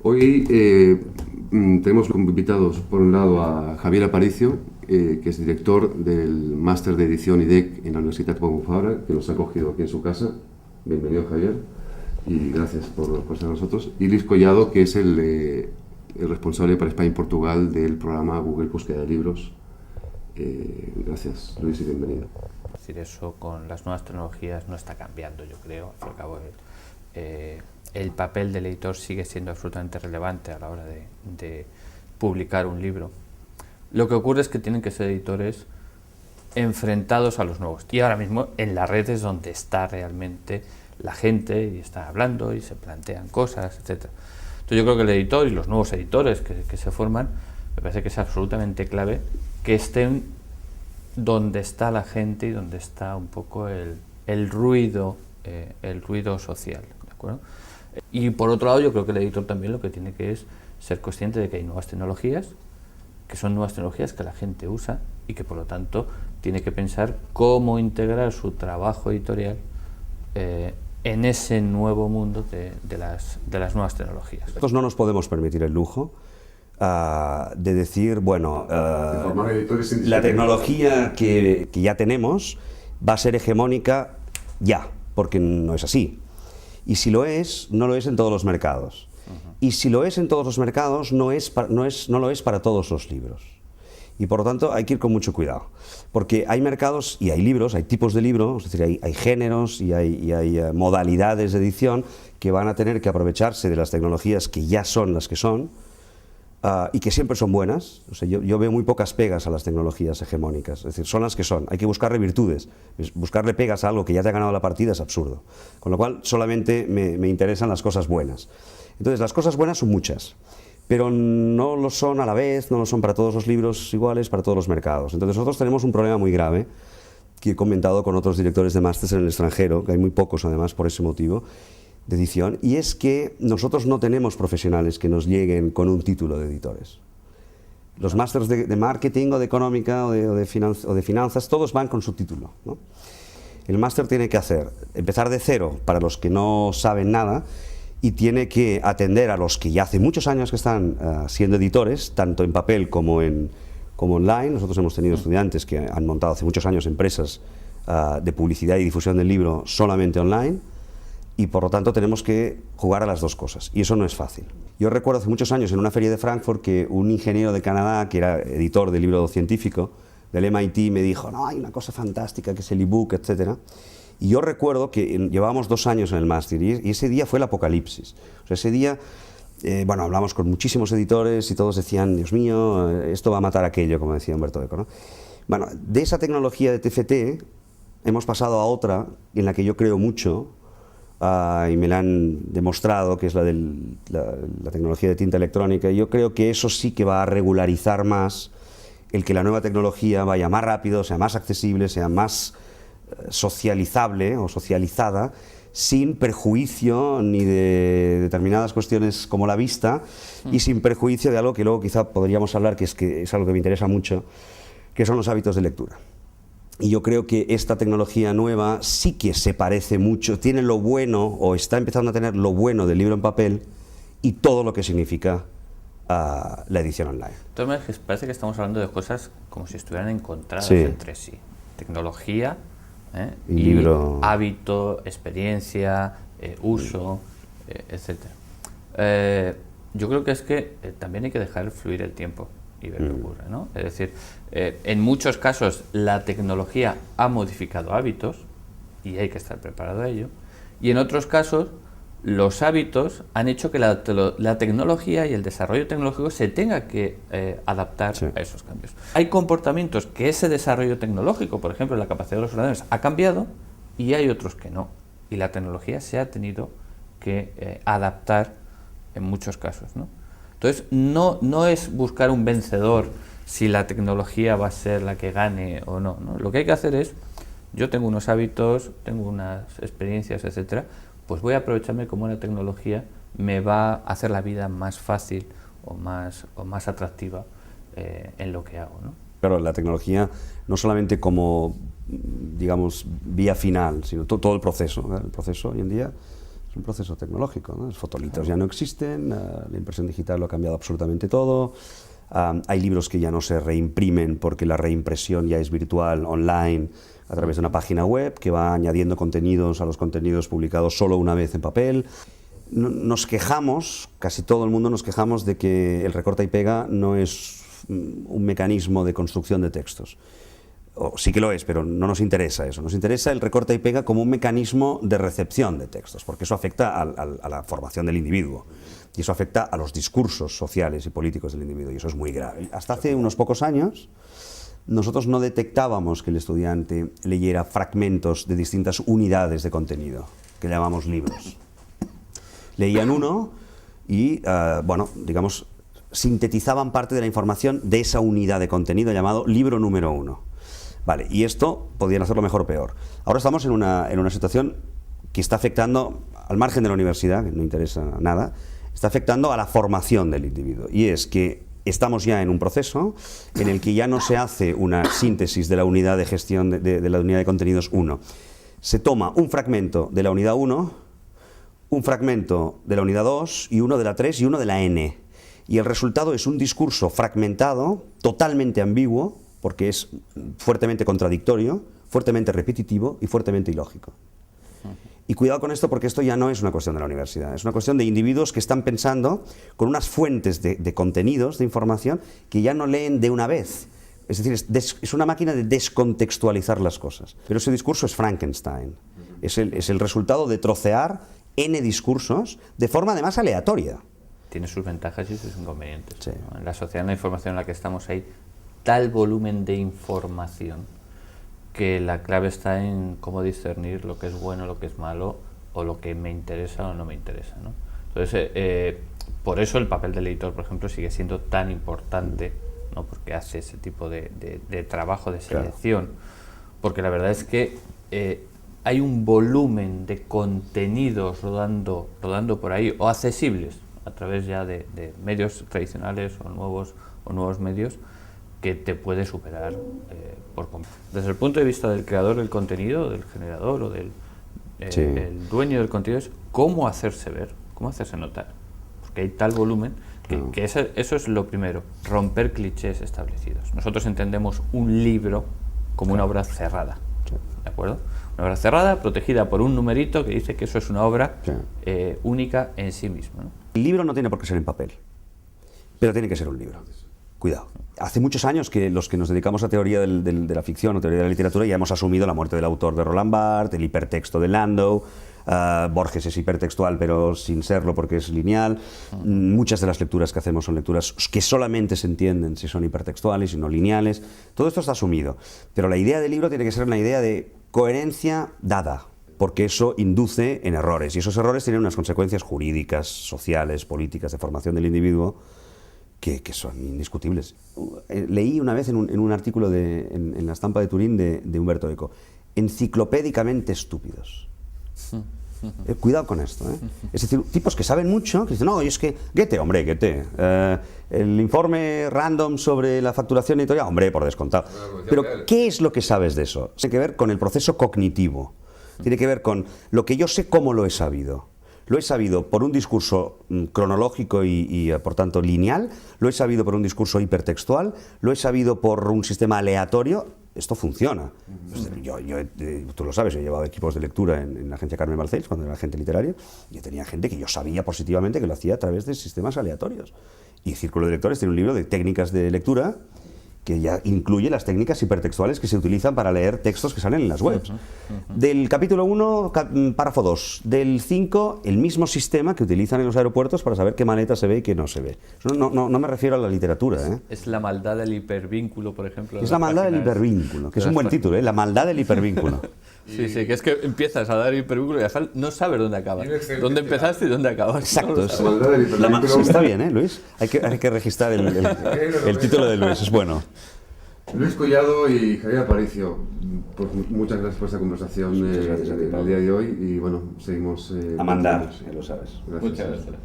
Hoy tenemos como invitados, por un lado, a Javier Aparicio, que es director del Máster de Edición IDEC en la Universitat Pompeu Fabra, que nos ha acogido aquí en su casa. Bienvenido, Javier, y gracias por estar con nosotros. Y Luis Collado, que es el responsable para España y Portugal del programa Google Búsqueda de Libros. Gracias, Luis, y bienvenido. Es decir, eso con las nuevas tecnologías no está cambiando, yo creo. Al fin y al cabo, el papel del editor sigue siendo absolutamente relevante a la hora de publicar un libro. Lo que ocurre es que tienen que ser editores enfrentados a los nuevos. Y ahora mismo en la red es donde está realmente la gente y está hablando y se plantean cosas, etc. Entonces yo creo que el editor y los nuevos editores que se forman, me parece que es absolutamente clave que estén donde está la gente y donde está un poco el ruido social, ¿de acuerdo? Y por otro lado, yo creo que el editor también lo que tiene que es ser consciente de que hay nuevas tecnologías, que son nuevas tecnologías que la gente usa y que por lo tanto tiene que pensar cómo integrar su trabajo editorial en ese nuevo mundo de las nuevas tecnologías. Nosotros no nos podemos permitir el lujo de decir, bueno, la tecnología que ya tenemos va a ser hegemónica ya, porque no es así. Y si lo es, no lo es en todos los mercados. Y si lo es en todos los mercados, no lo es para todos los libros. Y por lo tanto hay que ir con mucho cuidado, porque hay mercados y hay libros, hay tipos de libros, es decir, hay géneros y hay modalidades de edición que van a tener que aprovecharse de las tecnologías que ya son las que son, y que siempre son buenas. O sea, yo veo muy pocas pegas a las tecnologías hegemónicas, es decir, son las que son, hay que buscarle virtudes. Buscarle pegas a algo que ya te ha ganado la partida es absurdo, con lo cual solamente me interesan las cosas buenas. Entonces las cosas buenas son muchas, pero no lo son a la vez, no lo son para todos los libros iguales, para todos los mercados. Entonces nosotros tenemos un problema muy grave, que he comentado con otros directores de másters en el extranjero, que hay muy pocos además por ese motivo, de edición, y es que nosotros no tenemos profesionales que nos lleguen con un título de editores. Los másters de marketing o de económica o de finanzas, todos van con su título, ¿no? El máster tiene que empezar de cero para los que no saben nada, y tiene que atender a los que ya hace muchos años que están siendo editores, tanto en papel como online. Nosotros hemos tenido estudiantes que han montado hace muchos años empresas de publicidad y difusión del libro solamente online, y por lo tanto tenemos que jugar a las dos cosas, y eso no es fácil. Yo recuerdo hace muchos años en una feria de Frankfurt que un ingeniero de Canadá, que era editor del libro científico del MIT, me dijo, no, hay una cosa fantástica que es el ebook, etcétera. Y yo recuerdo que llevábamos 2 años en el máster y ese día fue el apocalipsis. O sea, ese día, bueno, hablamos con muchísimos editores y todos decían, Dios mío, esto va a matar aquello, como decía Humberto Eco, ¿no? Bueno, de esa tecnología de TFT hemos pasado a otra en la que yo creo mucho, y me la han demostrado, que es la tecnología de tinta electrónica, y yo creo que eso sí que va a regularizar más el que la nueva tecnología vaya más rápido, sea más accesible, sea más socializable o socializada, sin perjuicio ni de determinadas cuestiones como la vista, y sin perjuicio de algo que luego quizá podríamos hablar, que es algo que me interesa mucho, que son los hábitos de lectura. Y yo creo que esta tecnología nueva sí que se parece mucho, tiene lo bueno, o está empezando a tener lo bueno del libro en papel y todo lo que significa la edición online. Entonces parece que estamos hablando de cosas como si estuvieran encontradas Sí. entre sí. Tecnología, y libro, hábito, experiencia, uso, etc. Yo creo que es que también hay que dejar fluir el tiempo y ver qué ocurre, ¿no? Es decir, en muchos casos la tecnología ha modificado hábitos y hay que estar preparado a ello, y en otros casos los hábitos han hecho que la tecnología y el desarrollo tecnológico se tenga que adaptar a esos cambios. Hay comportamientos que ese desarrollo tecnológico, por ejemplo, la capacidad de los ordenadores, ha cambiado, y hay otros que no. Y la tecnología se ha tenido que adaptar en muchos casos, ¿no? Entonces, no es buscar un vencedor si la tecnología va a ser la que gane o no, ¿no? Lo que hay que hacer es, yo tengo unos hábitos, tengo unas experiencias, etcétera, pues voy a aprovecharme cómo la tecnología me va a hacer la vida más fácil o más atractiva en lo que hago, ¿no? Claro, la tecnología no solamente como, digamos, vía final, sino todo el proceso, ¿verdad? El proceso hoy en día Es un proceso tecnológico, ¿no? Los fotolitos ya no existen, la impresión digital lo ha cambiado absolutamente todo. Hay libros que ya no se reimprimen porque la reimpresión ya es virtual, online, a través de una página web que va añadiendo contenidos a los contenidos publicados solo una vez en papel. Nos quejamos, casi todo el mundo nos quejamos de que el recorta y pega no es un mecanismo de construcción de textos. O sí que lo es, pero no nos interesa eso. Nos interesa el recorta y pega como un mecanismo de recepción de textos, porque eso afecta a la formación del individuo y eso afecta a los discursos sociales y políticos del individuo, y eso es muy grave. Hasta hace unos pocos años nosotros no detectábamos que el estudiante leyera fragmentos de distintas unidades de contenido, que llamamos libros. Leían uno y, bueno, digamos, sintetizaban parte de la información de esa unidad de contenido llamado libro número 1. Vale, y esto podrían hacerlo mejor o peor. Ahora estamos en una situación que está afectando, al margen de la universidad, que no interesa nada, está afectando a la formación del individuo. Y es que estamos ya en un proceso en el que ya no se hace una síntesis de la unidad de gestión de la unidad de contenidos 1. Se toma un fragmento de la unidad 1, un fragmento de la unidad 2 y uno de la 3 y uno de la N. Y el resultado es un discurso fragmentado, totalmente ambiguo, porque es fuertemente contradictorio, fuertemente repetitivo y fuertemente ilógico. Y cuidado con esto, porque esto ya no es una cuestión de la universidad, es una cuestión de individuos que están pensando con unas fuentes de contenidos, de información, que ya no leen de una vez. Es decir, es una máquina de descontextualizar las cosas. Pero ese discurso es Frankenstein, es el resultado de trocear N discursos de forma además aleatoria. Tiene sus ventajas y sus inconvenientes. Sí. ¿No? En la sociedad de la información en la que estamos hay tal volumen de información que la clave está en cómo discernir lo que es bueno, lo que es malo, o lo que me interesa o no me interesa, ¿no? Entonces, por eso el papel del editor, por ejemplo, sigue siendo tan importante, ¿no? Porque hace ese tipo de trabajo de selección, claro. Porque la verdad es que hay un volumen de contenidos rodando por ahí, o accesibles a través ya de medios tradicionales o nuevos medios, que te puede superar por completo. Desde el punto de vista del creador del contenido, del generador o del el dueño del contenido, es cómo hacerse ver, cómo hacerse notar. Porque hay tal volumen que eso es lo primero, romper clichés establecidos. Nosotros entendemos un libro como una obra cerrada, ¿de acuerdo? Una obra cerrada, protegida por un numerito que dice que eso es una obra única en sí misma, ¿no? El libro no tiene por qué ser en papel, pero tiene que ser un libro. Cuidado. Hace muchos años que los que nos dedicamos a teoría de la ficción o teoría de la literatura ya hemos asumido la muerte del autor de Roland Barthes, el hipertexto de Landau, Borges es hipertextual pero sin serlo porque es lineal. Muchas de las lecturas que hacemos son lecturas que solamente se entienden si son hipertextuales y no lineales. Todo esto está asumido. Pero la idea del libro tiene que ser una idea de coherencia dada, porque eso induce en errores y esos errores tienen unas consecuencias jurídicas, sociales, políticas, de formación del individuo que son indiscutibles. Leí una vez en un artículo en la estampa de Turín de Umberto Eco, enciclopédicamente estúpidos. Cuidado con esto, ¿eh? Es decir, tipos que saben mucho, que dicen, no, y es que Goethe, hombre, Goethe, el informe random sobre la facturación editorial, hombre, por descontado. Pero, ¿qué es lo que sabes de eso? Tiene que ver con el proceso cognitivo, tiene que ver con lo que yo sé, cómo lo he sabido. Lo he sabido por un discurso cronológico y por tanto lineal, lo he sabido por un discurso hipertextual, lo he sabido por un sistema aleatorio. Esto funciona. Tú lo sabes, yo he llevado equipos de lectura en la agencia Carmen Balcells cuando era agente literario, y yo tenía gente que yo sabía positivamente que lo hacía a través de sistemas aleatorios. Y Círculo de Lectores tiene un libro de técnicas de lectura que ya incluye las técnicas hipertextuales que se utilizan para leer textos que salen en las webs. Del capítulo 1, párrafo 2. Del 5, el mismo sistema que utilizan en los aeropuertos para saber qué maleta se ve y qué no se ve. No me refiero a la literatura, ¿eh? Es la maldad del hipervínculo, por ejemplo. Es la maldad del hipervínculo, que es un buen título, ¿eh? La maldad del hipervínculo. Sí, que es que empiezas a dar hipervínculo y al final no sabes dónde acabas. Dónde empezaste y dónde acabas. Exacto. No está bien, ¿eh, Luis? Hay que registrar el título de Luis, es bueno. Luis Collado y Javier Aparicio, pues muchas gracias por esta conversación el día de hoy y bueno, seguimos... a mandar, ya lo sabes. Muchas gracias.